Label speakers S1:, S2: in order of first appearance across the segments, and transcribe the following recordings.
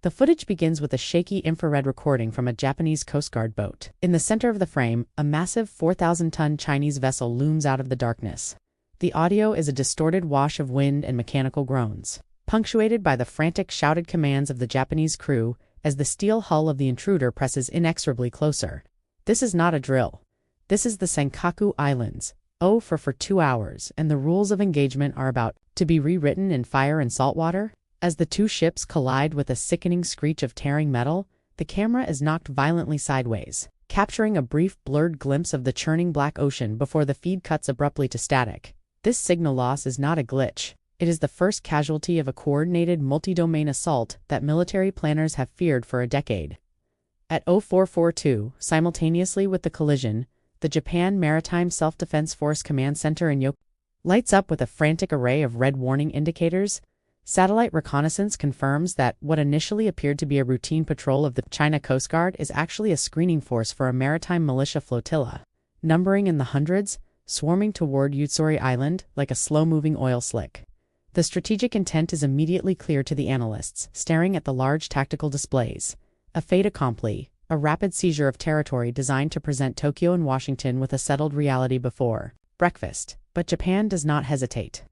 S1: The footage begins with a shaky infrared recording from a Japanese Coast Guard boat. In the center of the frame, a massive 4,000-ton Chinese vessel looms out of the darkness. The audio is a distorted wash of wind and mechanical groans, punctuated by the frantic shouted commands of the Japanese crew as the steel hull of the intruder presses inexorably closer. This is not a drill. This is the Senkaku Islands. For 2 hours, and the rules of engagement are about to be rewritten in fire and salt water. As the two ships collide with a sickening screech of tearing metal, the camera is knocked violently sideways, capturing a brief blurred glimpse of the churning black ocean before the feed cuts abruptly to static. This signal loss is not a glitch. It is the first casualty of a coordinated multi-domain assault that military planners have feared for a decade. At 0442, simultaneously with the collision, the Japan Maritime Self-Defense Force Command Center in Yokohama lights up with a frantic array of red warning indicators. Satellite reconnaissance confirms that what initially appeared to be a routine patrol of the China Coast Guard is actually a screening force for a maritime militia flotilla, numbering in the hundreds, swarming toward Utsuri Island like a slow-moving oil slick. The strategic intent is immediately clear to the analysts, staring at the large tactical displays. A fait accompli, a rapid seizure of territory designed to present Tokyo and Washington with a settled reality before breakfast. But Japan does not hesitate.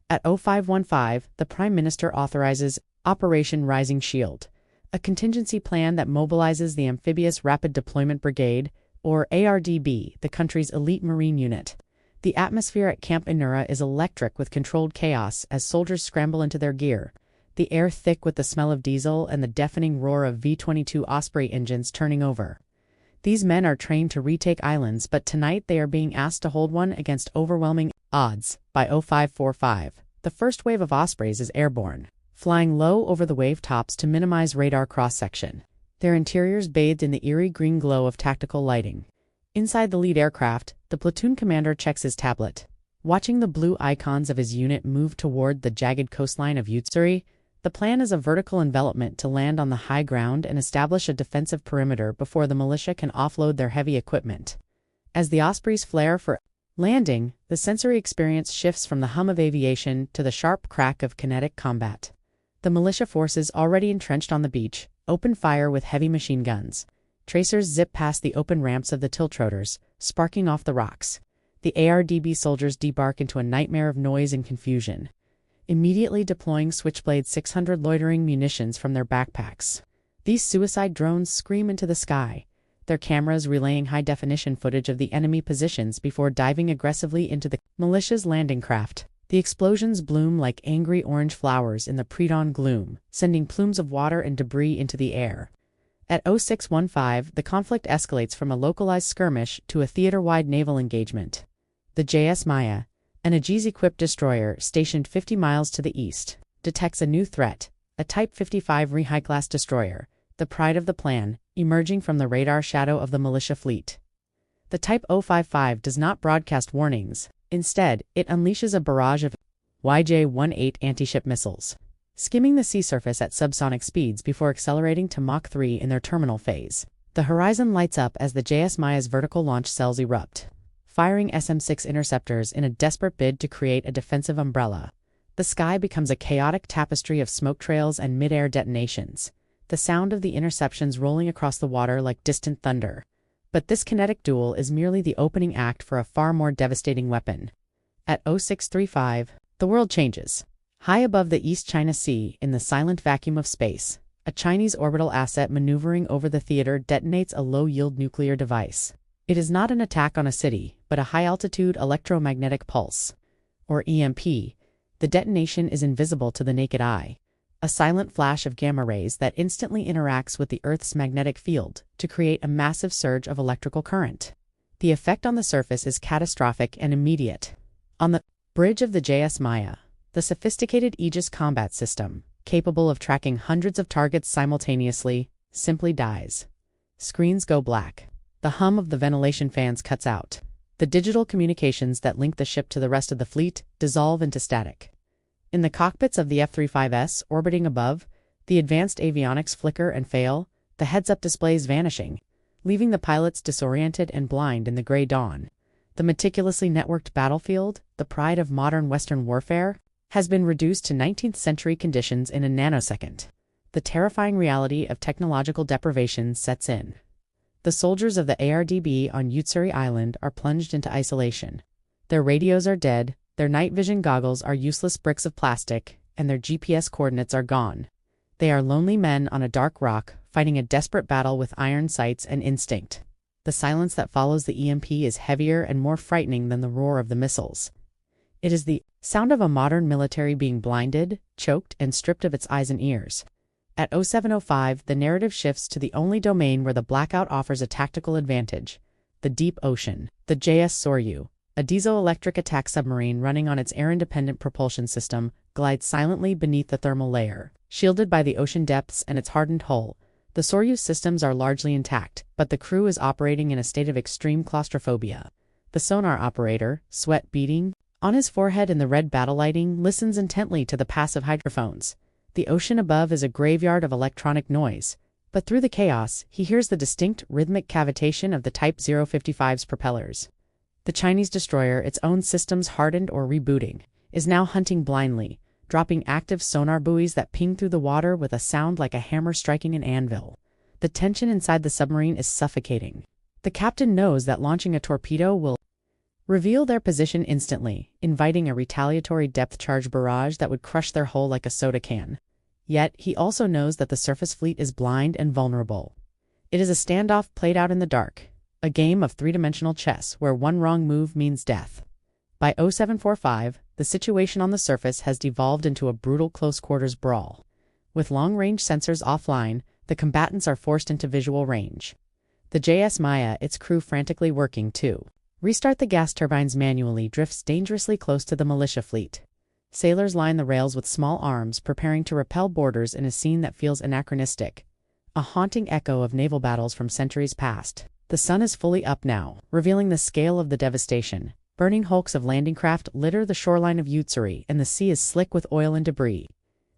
S1: At 0515, the Prime Minister authorizes Operation Rising Shield, a contingency plan that mobilizes the Amphibious Rapid Deployment Brigade, or ARDB, the country's elite marine unit. The atmosphere at Camp Inura is electric with controlled chaos as soldiers scramble into their gear, the air thick with the smell of diesel and the deafening roar of V-22 Osprey engines turning over. These men are trained to retake islands, but tonight they are being asked to hold one against overwhelming odds. By 0545, the first wave of Ospreys is airborne, flying low over the wave tops to minimize radar cross-section, their interiors bathed in the eerie green glow of tactical lighting. Inside the lead aircraft, the platoon commander checks his tablet. Watching the blue icons of his unit move toward the jagged coastline of Utsuri, the plan is a vertical envelopment to land on the high ground and establish a defensive perimeter before the militia can offload their heavy equipment. As the Ospreys flare for landing, the sensory experience shifts from the hum of aviation to the sharp crack of kinetic combat. The militia forces already entrenched on the beach open fire with heavy machine guns. Tracers zip past the open ramps of the tiltrotors, sparking off the rocks. The ARDB soldiers debark into a nightmare of noise and confusion, immediately deploying Switchblade 600 loitering munitions from their backpacks. These suicide drones scream into the sky, their cameras relaying high-definition footage of the enemy positions before diving aggressively into the militia's landing craft. The explosions bloom like angry orange flowers in the pre-dawn gloom, sending plumes of water and debris into the air. At 0615, the conflict escalates from a localized skirmish to a theater-wide naval engagement. The JS Maya, an Aegis-equipped destroyer stationed 50 miles to the east, detects a new threat, a Type 55 high-class destroyer, the pride of the plan, emerging from the radar shadow of the militia fleet. The Type 055 does not broadcast warnings. Instead, it unleashes a barrage of YJ-18 anti-ship missiles, skimming the sea surface at subsonic speeds before accelerating to Mach 3 in their terminal phase. The horizon lights up as the JS Maya's vertical launch cells erupt, firing SM-6 interceptors in a desperate bid to create a defensive umbrella. The sky becomes a chaotic tapestry of smoke trails and mid-air detonations, the sound of the interceptions rolling across the water like distant thunder. But this kinetic duel is merely the opening act for a far more devastating weapon. At 0635, the world changes. High above the East China Sea, in the silent vacuum of space, a Chinese orbital asset maneuvering over the theater detonates a low-yield nuclear device. It is not an attack on a city, but a high-altitude electromagnetic pulse, or EMP. The detonation is invisible to the naked eye, a silent flash of gamma rays that instantly interacts with the Earth's magnetic field to create a massive surge of electrical current. The effect on the surface is catastrophic and immediate. On the bridge of the JS Maya, the sophisticated Aegis combat system, capable of tracking hundreds of targets simultaneously, simply dies. Screens go black. The hum of the ventilation fans cuts out. The digital communications that link the ship to the rest of the fleet dissolve into static. In the cockpits of the F-35S orbiting above, the advanced avionics flicker and fail, the heads-up displays vanishing, leaving the pilots disoriented and blind in the gray dawn. The meticulously networked battlefield, the pride of modern Western warfare, has been reduced to 19th-century conditions in a nanosecond. the terrifying reality of technological deprivation sets in. The soldiers of the ARDB on Utsuri Island are plunged into isolation. Their radios are dead, their night vision goggles are useless bricks of plastic, and their GPS coordinates are gone. They are lonely men on a dark rock, fighting a desperate battle with iron sights and instinct. The silence that follows the EMP is heavier and more frightening than the roar of the missiles. It is the sound of a modern military being blinded, choked, and stripped of its eyes and ears. At 0705, the narrative shifts to the only domain where the blackout offers a tactical advantage: the deep ocean. The JS Soryu, a diesel-electric attack submarine running on its air-independent propulsion system, glides silently beneath the thermal layer. Shielded by the ocean depths and its hardened hull, the Soryu systems are largely intact, but the crew is operating in a state of extreme claustrophobia. The sonar operator, sweat beading on his forehead in the red battle lighting, listens intently to the passive hydrophones. The ocean above is a graveyard of electronic noise, but through the chaos, he hears the distinct rhythmic cavitation of the Type 055's propellers. The Chinese destroyer, its own systems hardened or rebooting, is now hunting blindly, dropping active sonar buoys that ping through the water with a sound like a hammer striking an anvil. The tension inside the submarine is suffocating. The captain knows that launching a torpedo will reveal their position instantly, inviting a retaliatory depth charge barrage that would crush their hull like a soda can. Yet, he also knows that the surface fleet is blind and vulnerable. It is a standoff played out in the dark, a game of three-dimensional chess where one wrong move means death. By 0745, the situation on the surface has devolved into a brutal close-quarters brawl. With long-range sensors offline, the combatants are forced into visual range. The JS Maya, its crew frantically working to restart the gas turbines manually, drifts dangerously close to the militia fleet. Sailors line the rails with small arms, preparing to repel boarders in a scene that feels anachronistic, a haunting echo of naval battles from centuries past. The sun is fully up now, revealing the scale of the devastation. Burning hulks of landing craft litter the shoreline of Utsuri, and the sea is slick with oil and debris.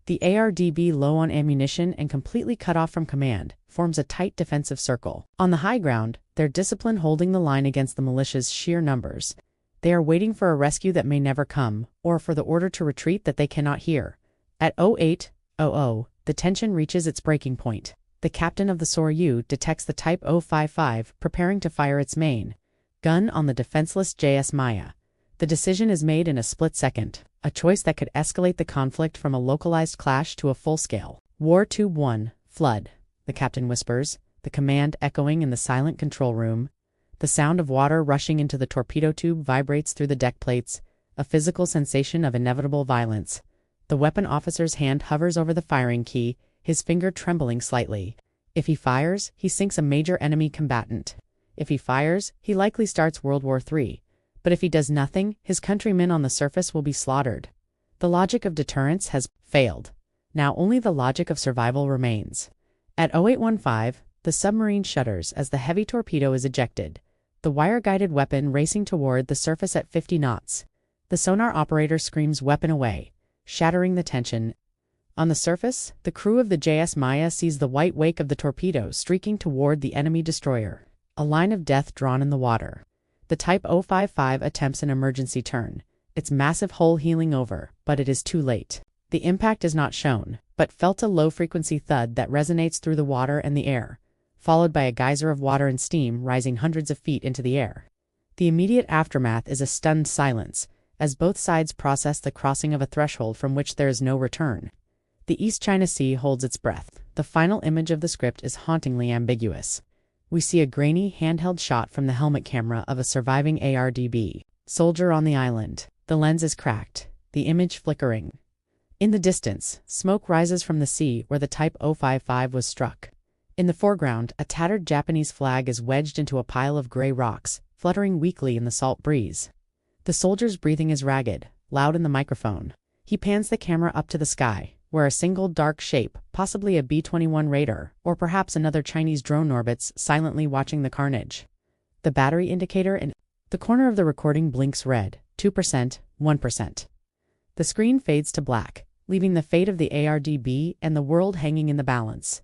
S1: The ARDB, low on ammunition and completely cut off from command, forms a tight defensive circle. On the high ground, their discipline holding the line against the militia's sheer numbers. They are waiting for a rescue that may never come, or for the order to retreat that they cannot hear. At 0800, the tension reaches its breaking point. The captain of the Soryu detects the Type 055 preparing to fire its main gun on the defenseless JS Maya. The decision is made in a split second, a choice that could escalate the conflict from a localized clash to a full-scale war. Tube 1, flood, the captain whispers, the command echoing in the silent control room. The sound of water rushing into the torpedo tube vibrates through the deck plates, a physical sensation of inevitable violence. The weapon officer's hand hovers over the firing key, his finger trembling slightly. If he fires, he sinks a major enemy combatant. If he fires, he likely starts World War III. But if he does nothing, his countrymen on the surface will be slaughtered. The logic of deterrence has failed. Now only the logic of survival remains. At 0815, the submarine shudders as the heavy torpedo is ejected, the wire-guided weapon racing toward the surface at 50 knots. The sonar operator screams weapon away, shattering the tension. On the surface, the crew of the JS Maya sees the white wake of the torpedo streaking toward the enemy destroyer, a line of death drawn in the water. The Type 055 attempts an emergency turn, its massive hull heeling over, but it is too late. The impact is not shown, but felt a low-frequency thud that resonates through the water and the air, followed by a geyser of water and steam rising hundreds of feet into the air. The immediate aftermath is a stunned silence, as both sides process the crossing of a threshold from which there is no return. The East China Sea holds its breath. The final image of the script is hauntingly ambiguous. We see a grainy, handheld shot from the helmet camera of a surviving ARDB soldier on the island. The lens is cracked, the image flickering. In the distance, smoke rises from the sea where the Type 055 was struck. In the foreground, a tattered Japanese flag is wedged into a pile of gray rocks, fluttering weakly in the salt breeze. The soldier's breathing is ragged, loud in the microphone. He pans the camera up to the sky, where a single dark shape, possibly a B-21 Raider, or perhaps another Chinese drone, orbits, silently watching the carnage. The battery indicator in the corner of the recording blinks red, 2%, 1%. The screen fades to black, leaving the fate of the ARDB and the world hanging in the balance.